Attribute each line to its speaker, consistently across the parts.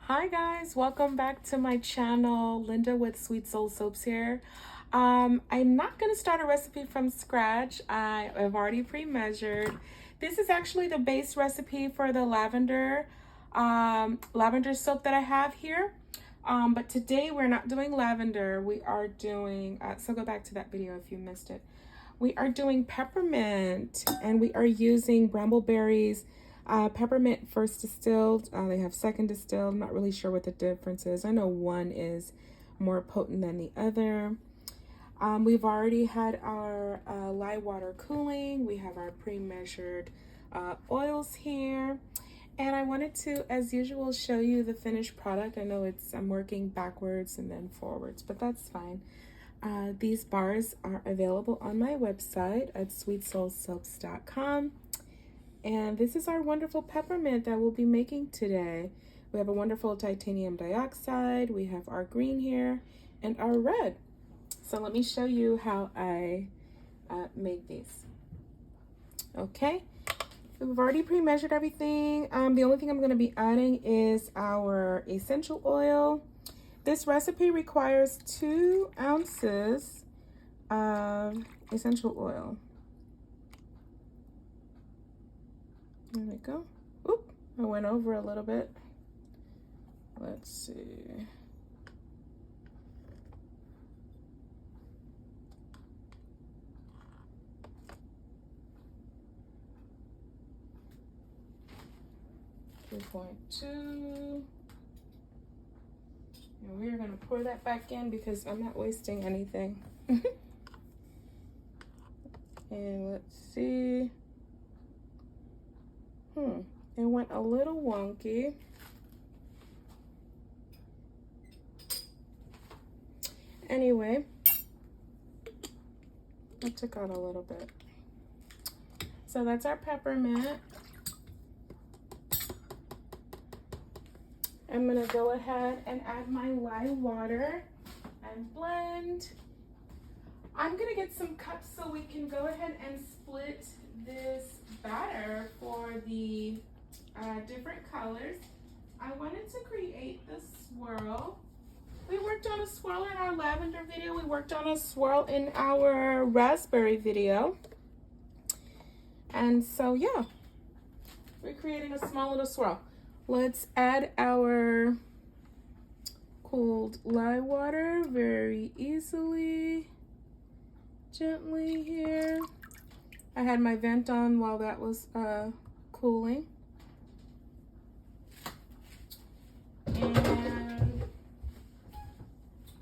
Speaker 1: Hi guys, welcome back to my channel. Linda with Sweet Soul Soaps here. I'm not going to start a recipe from scratch. I've already pre-measured. This is actually the base recipe for the lavender soap that I have here. But today we're not doing lavender. We are doing, so go back to that video if you missed it. We are doing peppermint, and we are using brambleberries. Peppermint first distilled, they have second distilled. I'm not really sure what the difference is. I know one is more potent than the other. We've already had our lye water cooling. We have our pre-measured oils here. And I wanted to, as usual, show you the finished product. I know I'm working backwards and then forwards, but that's fine. These bars are available on my website at sweetsoulsoaps.com. And this is our wonderful peppermint that we'll be making today. We have a wonderful titanium dioxide, we have our green here, and our red. So let me show you how I make these. Okay, we've already pre-measured everything. The only thing I'm going to be adding is our essential oil. This recipe requires 2 ounces of essential oil. There we go. Oop, I went over a little bit. Let's see. .2. And we're going to pour that back in because I'm not wasting anything. And let's see. It went a little wonky. Anyway, I took out a little bit. So that's our peppermint. I'm gonna go ahead and add my lye water and blend. I'm gonna get some cups so we can go ahead and split this batter for the different colors. I wanted to create the swirl. We worked on a swirl in our lavender video. We worked on a swirl in our raspberry video. And so yeah, we're creating a small little swirl. Let's add our cooled lye water very easily, gently here. I had my vent on while that was cooling. And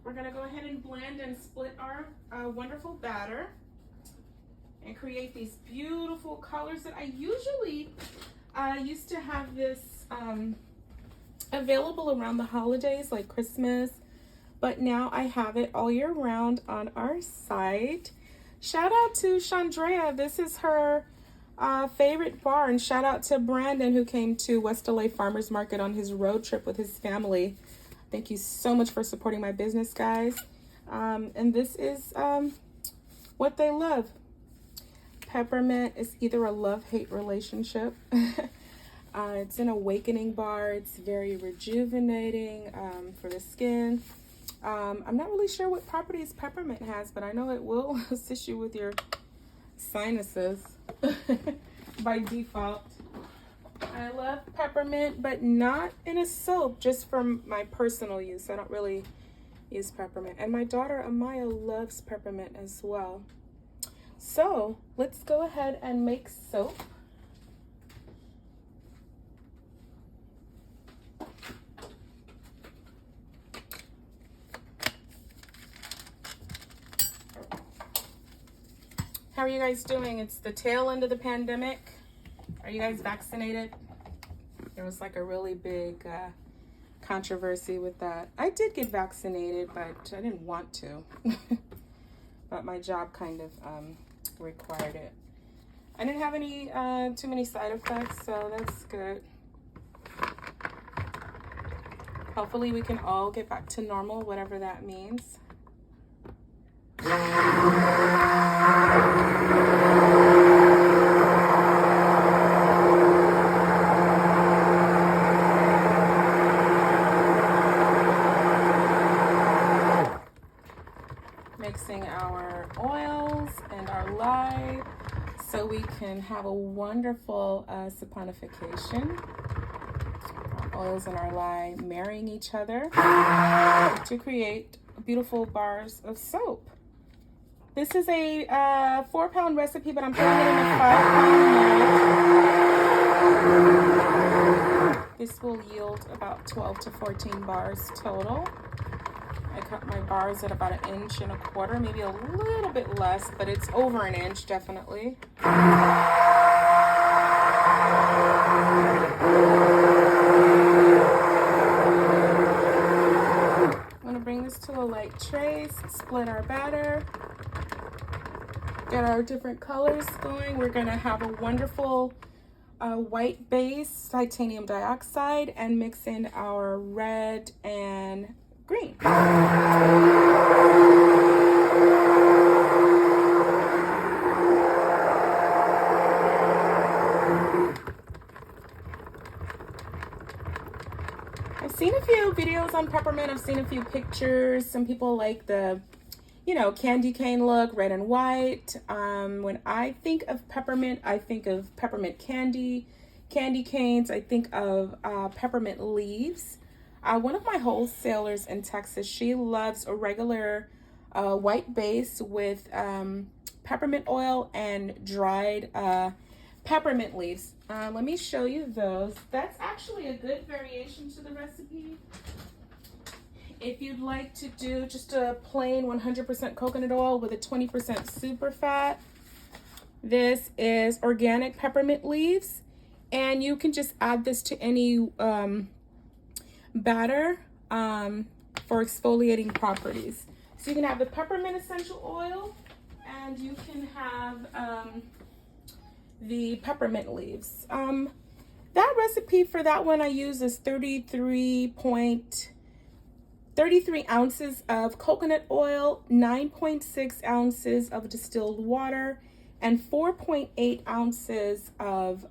Speaker 1: we're gonna go ahead and blend and split our wonderful batter and create these beautiful colors that I usually used to have this available around the holidays like Christmas, but now I have it all year round on our site. Shout out to Chandrea. This is her favorite bar, and shout out to Brandon who came to West LA Farmers Market on his road trip with his family. Thank you so much for supporting my business, guys. And this is what they love. Peppermint is either a love-hate relationship. It's an awakening bar. It's very rejuvenating for the skin. I'm not really sure what properties peppermint has, but I know it will assist you with your sinuses by default. I love peppermint, but not in a soap, just for my personal use. I don't really use peppermint. And my daughter Amaya loves peppermint as well. So let's go ahead and make soap. How are you guys doing? It's the tail end of the pandemic. Are you guys vaccinated? There was like a really big controversy with that. I did get vaccinated, but I didn't want to. But my job kind of required it. I didn't have any too many side effects, so that's good. Hopefully we can all get back to normal, whatever that means. we can have a wonderful saponification. Our oils and our lye marrying each other to create beautiful bars of soap. This is a 4-pound recipe, but I'm putting it in a 5-pound mold. This will yield about 12 to 14 bars total. I cut my bars at about 1.25 inches, maybe a little bit less, but it's over 1 inch definitely. I'm going to bring this to a light trace, split our batter, get our different colors going. We're going to have a wonderful white base, titanium dioxide, and mix in our red and green. I've seen a few videos on peppermint. I've seen a few pictures. Some people like the, you know, candy cane look, red and white. When I think of peppermint, I think of peppermint candy canes. I think of peppermint leaves. One of my wholesalers in Texas, she loves a regular white base with peppermint oil and dried peppermint leaves. Let me show you those. That's actually a good variation to the recipe. If you'd like to do just a plain 100% coconut oil with a 20% super fat, this is organic peppermint leaves. And you can just add this to any batter for exfoliating properties. So you can have the peppermint essential oil, and you can have the peppermint leaves. That recipe for that one I use is 33 ounces of coconut oil, 9.6 ounces of distilled water, and 4.8 ounces of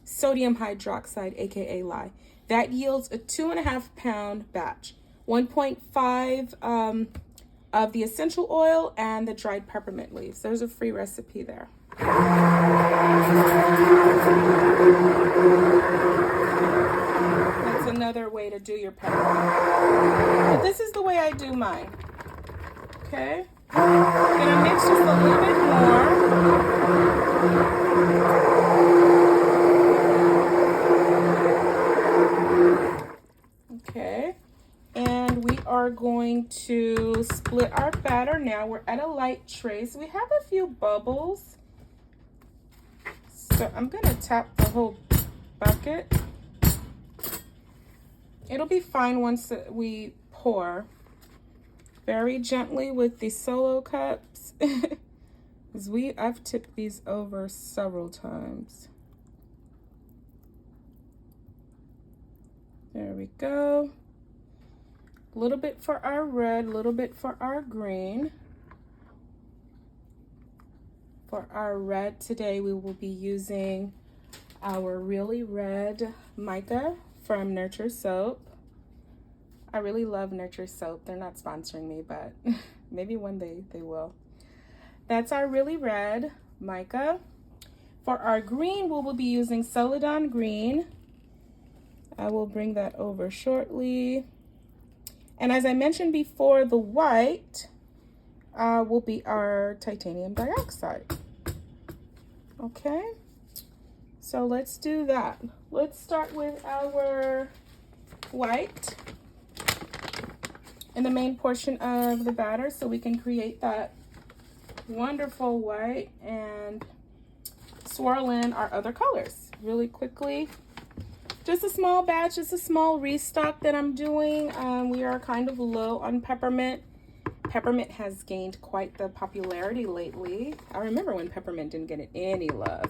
Speaker 1: sodium hydroxide, aka lye. That yields a 2.5 pound batch. 1.5 of the essential oil and the dried peppermint leaves. There's a free recipe there. That's another way to do your peppermint. But this is the way I do mine. Okay? I'm gonna mix just a little bit more. Okay, and we are going to split our batter now. We're at a light trace. We have a few bubbles, so I'm gonna tap the whole bucket. It'll be fine once we pour. Very gently with the solo cups, because I've tipped these over several times. There we go. A little bit for our red, a little bit for our green. For our red today, we will be using our Really Red mica from Nurture Soap. I really love Nurture Soap. They're not sponsoring me, but maybe one day they will. That's our Really Red mica. For our green, we will be using Celadon Green. I will bring that over shortly. And as I mentioned before, the white will be our titanium dioxide. Okay, so let's do that. Let's start with our white in the main portion of the batter so we can create that wonderful white and swirl in our other colors really quickly. Just a small batch, just a small restock that I'm doing. We are kind of low on peppermint. Peppermint has gained quite the popularity lately. I remember when peppermint didn't get any love,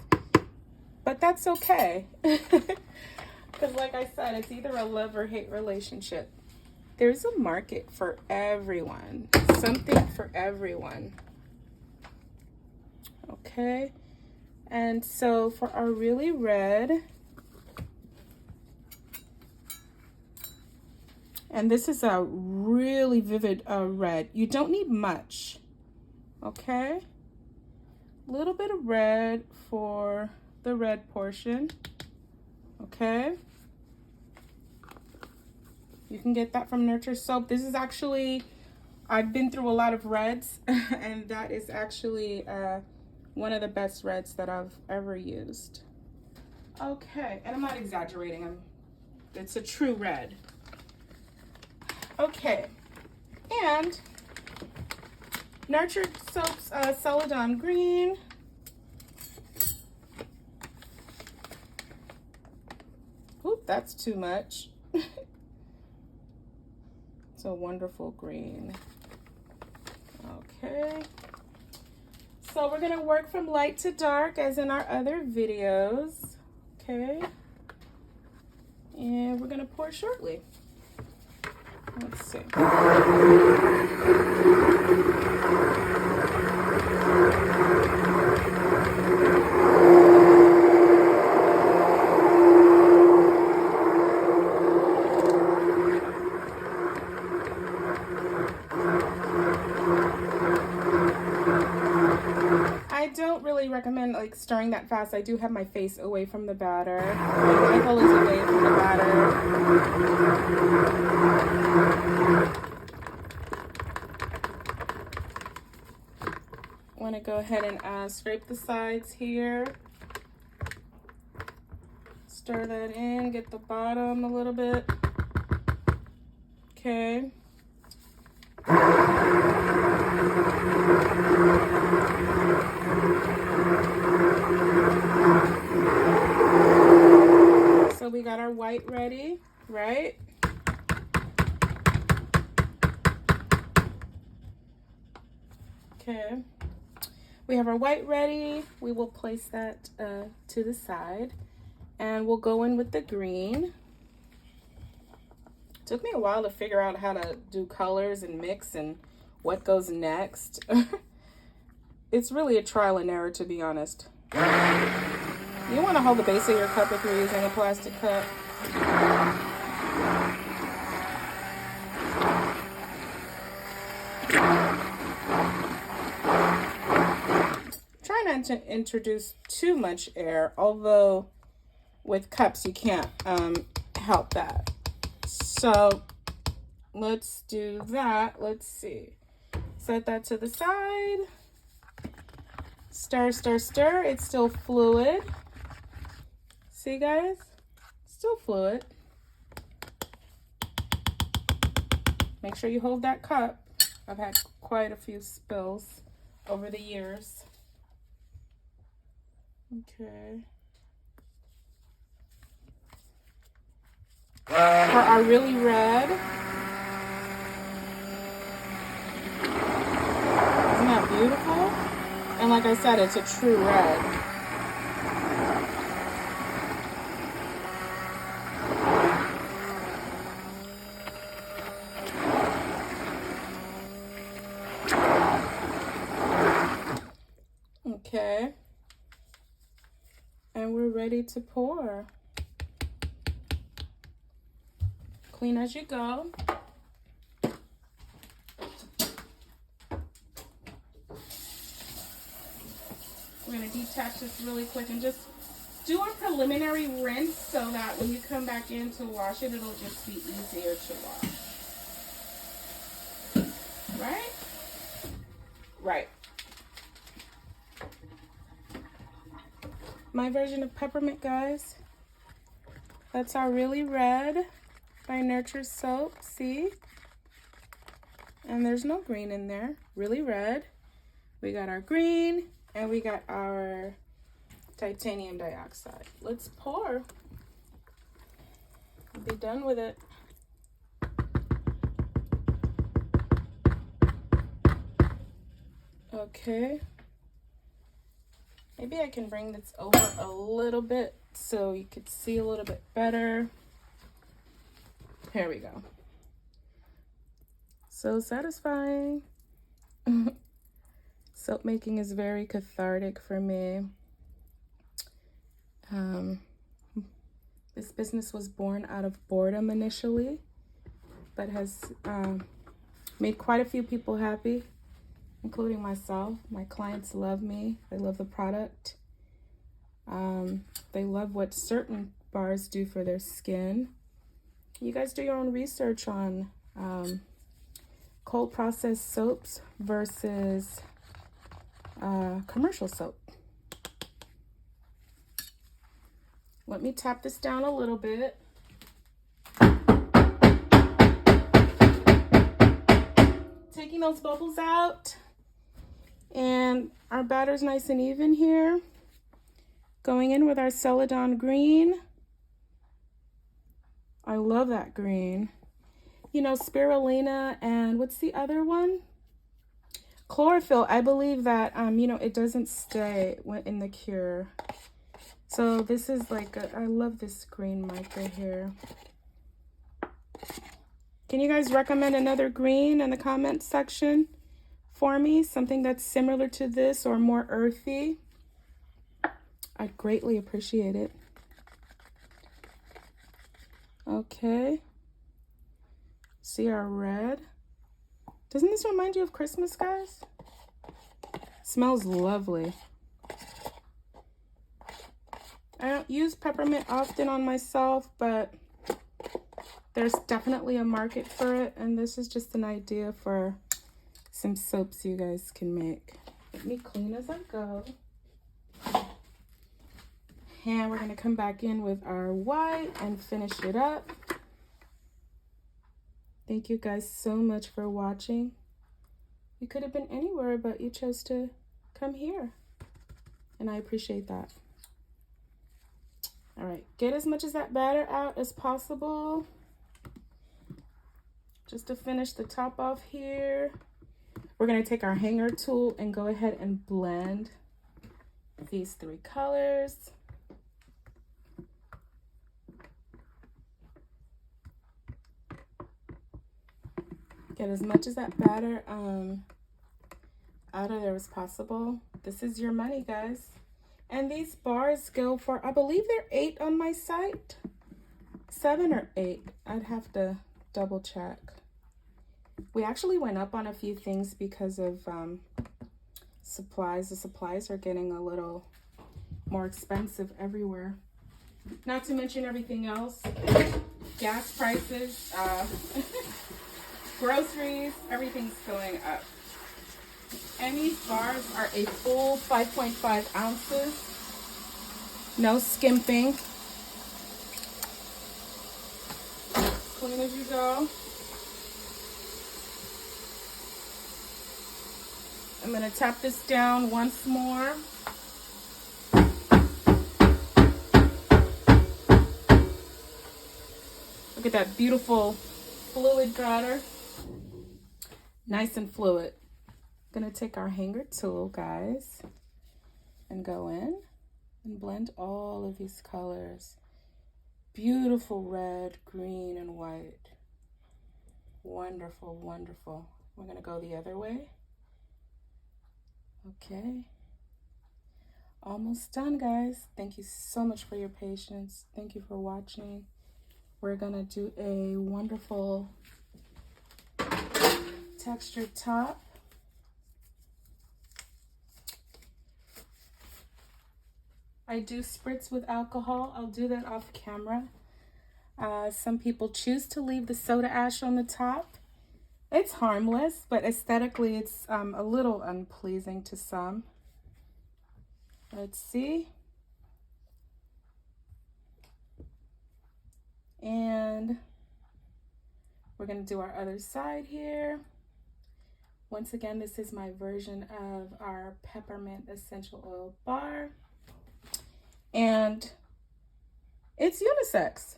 Speaker 1: but that's okay. Because like I said, it's either a love or hate relationship. There's a market for everyone, something for everyone. Okay, and so for our Really Red, and this is a really vivid red. You don't need much, okay? a little bit of red for the red portion. Okay. You can get that from Nurture Soap. This is actually, I've been through a lot of reds, and that is actually one of the best reds that I've ever used. Okay, and I'm not exaggerating. It's a true red. Okay, and Nurture Soap's Celadon Green. Oop, that's too much. It's a wonderful green. Okay. So we're gonna work from light to dark as in our other videos. Okay. And we're gonna pour shortly. Let's see. I don't really recommend like stirring that fast. I do have my face away from the batter. My Michael is away from the batter. Want to go ahead and scrape the sides here. Stir that in, get the bottom a little bit. Okay. So we got our white ready, right? Okay. We have our white ready. We will place that to the side, and we'll go in with the green. It took me a while to figure out how to do colors and mix and what goes next. It's really a trial and error, to be honest. You want to hold the base of your cup if you're using a plastic cup. Try not to introduce too much air, although with cups you can't help that. So let's do that. Let's see. Set that to the side. Stir, stir, stir. It's still fluid. See, guys? Still fluid. Make sure you hold that cup. I've had quite a few spills over the years. Okay. For our really red. Isn't that beautiful? And like I said, it's a true red. Okay. And we're ready to pour. Clean as you go. We're going to detach this really quick and just do a preliminary rinse so that when you come back in to wash it, it'll just be easier to wash. Right? Right. My version of Peppermint, guys. That's our really red by Nurture Soap. See? And there's no green in there. Really red. We got our green. And we got our titanium dioxide. Let's pour. We'll be done with it. Okay. Maybe I can bring this over a little bit so you could see a little bit better. Here we go. So satisfying. Soap making is very cathartic for me. This business was born out of boredom initially, but has made quite a few people happy. including myself. My clients love me. They love the product. They love what certain bars do for their skin. You guys do your own research on cold processed soaps versus commercial soap. Let me tap this down a little bit. Taking those bubbles out, and our batter's nice and even here. Going in with our Celadon green. I love that green. You know, spirulina and what's the other one? Chlorophyll. I believe that, you know, it doesn't stay in the cure. So this is like, I love this green mica here. Can you guys recommend another green in the comments section for me? Something that's similar to this or more earthy? I'd greatly appreciate it. Okay. See our red. Doesn't this remind you of Christmas, guys? Smells lovely. I don't use peppermint often on myself, but there's definitely a market for it, and this is just an idea for some soaps you guys can make. Let me clean as I go. And we're gonna come back in with our white and finish it up. Thank you guys so much for watching. You could have been anywhere, but you chose to come here, and I appreciate that. All right, get as much of that batter out as possible. Just to finish the top off here, we're gonna take our hanger tool and go ahead and blend these three colors. Get as much as that batter out of there as possible. This is your money, guys. And these bars go for, I believe they're 8 on my site. 7 or 8. I'd have to double check. We actually went up on a few things because of supplies. The supplies are getting a little more expensive everywhere. Not to mention everything else. Gas prices, groceries, everything's going up. And these bars are a full 5.5 ounces. No skimping. Clean as you go. I'm going to tap this down once more. Look at that beautiful fluid batter. Nice and fluid. Gonna take our hanger tool, guys, and go in and blend all of these colors. Beautiful red, green, and white. Wonderful, wonderful. We're gonna go the other way. Okay. Almost done, guys. Thank you so much for your patience. Thank you for watching. We're gonna do a wonderful textured top. I do spritz with alcohol. I'll do that off camera. Some people choose to leave the soda ash on the top. It's harmless, but aesthetically it's a little unpleasing to some. Let's see. And we're going to do our other side here. Once again, this is my version of our peppermint essential oil bar. And it's unisex.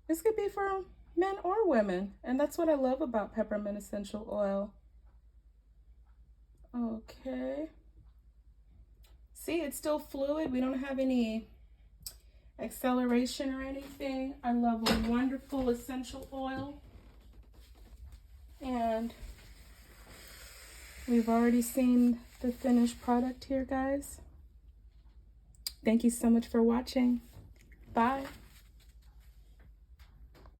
Speaker 1: This could be for men or women. And that's what I love about peppermint essential oil. Okay. See, it's still fluid. We don't have any acceleration or anything. I love a wonderful essential oil. And we've already seen the finished product here, guys. Thank you so much for watching. Bye.